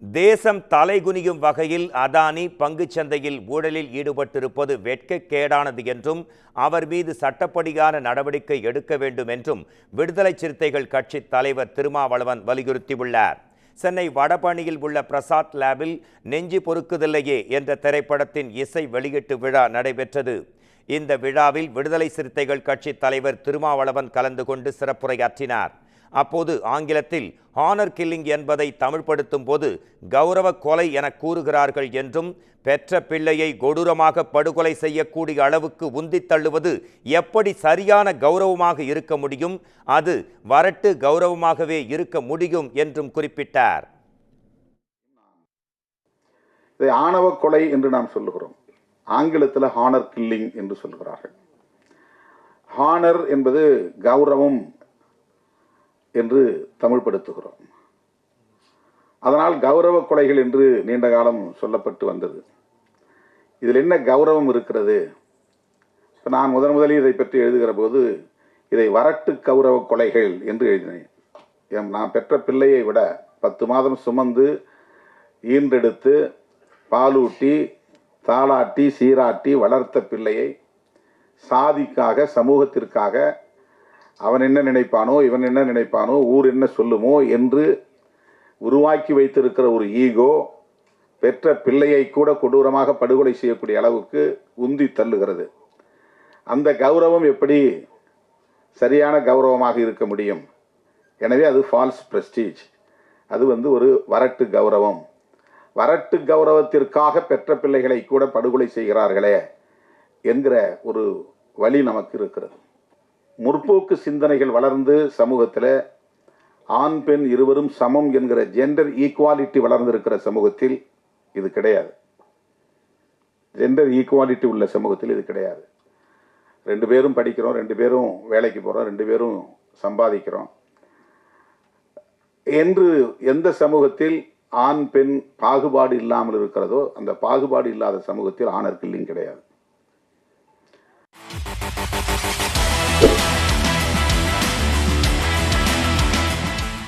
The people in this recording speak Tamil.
தேசம் தலைகுனியும் வகையில் அதானி பங்குச்சந்தையில் ஊழலில் ஈடுபட்டிருப்பது வெட்கக்கேடானது என்றும் அவர் மீது சட்டப்படியான நடவடிக்கை எடுக்க வேண்டும் என்றும் விடுதலை சிறுத்தைகள் கட்சி தலைவர் திருமாவளவன் வலியுறுத்தியுள்ளார். சென்னை வடபழனியில் உள்ள பிரசாத் லேபில் நெஞ்சு பொறுக்குதில்லையே என்ற திரைப்படத்தின் இசை வெளியீட்டு விழா நடைபெற்றது. இந்த விழாவில் விடுதலை சிறுத்தைகள் கட்சி தலைவர் திருமாவளவன் கலந்து கொண்டு சிறப்புரையாற்றினார். அப்போது ஆங்கிலத்தில் ஹானர் கில்லிங் என்பதை தமிழ்படுத்தும் போது கௌரவ கொலை என கூறுகிறார்கள் என்றும், பெற்ற பிள்ளையை கொடூரமாக படுகொலை செய்யக்கூடிய அளவுக்கு உந்தித் தள்ளுவது எப்படி சரியான கௌரவமாக இருக்க முடியும்? அது வரட்டு கௌரவமாகவே இருக்க முடியும் என்றும் குறிப்பிட்டார். இதை ஆணவ கொலை என்று நாம் சொல்லுகிறோம். ஆங்கிலத்தில் ஹானர் கில்லிங் என்று சொல்கிறார்கள். ஹானர் என்பது கௌரவம் என்று தமிழ்படுத்துகிறோம். அதனால் கௌரவ கொலைகள் என்று நீண்ட காலம் சொல்லப்பட்டு வந்தது. இதில் என்ன கௌரவம் இருக்கிறது? இப்போ நான் முதலில் இதை பற்றி எழுதுகிற போது இதை வரட்டு கௌரவ கொலைகள் என்று எழுதினேன். நான் பெற்ற பிள்ளையை விட 10 மாதம் சுமந்து ஈன்றெடுத்து பாலூட்டி தாளாட்டி சீராட்டி வளர்த்த பிள்ளையை சாதிக்காக சமூகத்திற்காக அவன் என்ன நினைப்பானோ இவன் என்ன நினைப்பானோ ஊர் என்ன சொல்லுமோ என்று உருவாக்கி வைத்திருக்கிற ஒரு ஈகோ பெற்ற பிள்ளையை கூட கொடூரமாக படுகொலை செய்யக்கூடிய அளவுக்கு உந்தி தள்ளுகிறது. அந்த கௌரவம் எப்படி சரியான கௌரவமாக இருக்க முடியும்? எனவே அது ஃபால்ஸ் பிரஸ்டீஜ். அது ஒரு வரட்டு கௌரவம். வரட்டு கௌரவத்திற்காக பெற்ற பிள்ளைகளை கூட படுகொலை செய்கிறார்களே என்கிற ஒரு வழி நமக்கு இருக்கிறது. முற்போக்கு சிந்தனைகள் வளர்ந்து சமூகத்தில் ஆண் பெண் இருவரும் சமம் என்கிற ஜெண்டர் ஈக்குவாலிட்டி வளர்ந்திருக்கிற சமூகத்தில் இது கிடையாது. ஜெண்டர் ஈக்குவாலிட்டி உள்ள சமூகத்தில் இது கிடையாது. 2 பேரும் படிக்கிறோம், 2 பேரும் வேலைக்கு போகிறோம், 2 பேரும் சம்பாதிக்கிறோம் என்று எந்த சமூகத்தில் ஆண் பெண் பாகுபாடு இல்லாமல் இருக்கிறதோ அந்த பாகுபாடு இல்லாத சமூகத்தில் ஆணர் கில்லிங் கிடையாது.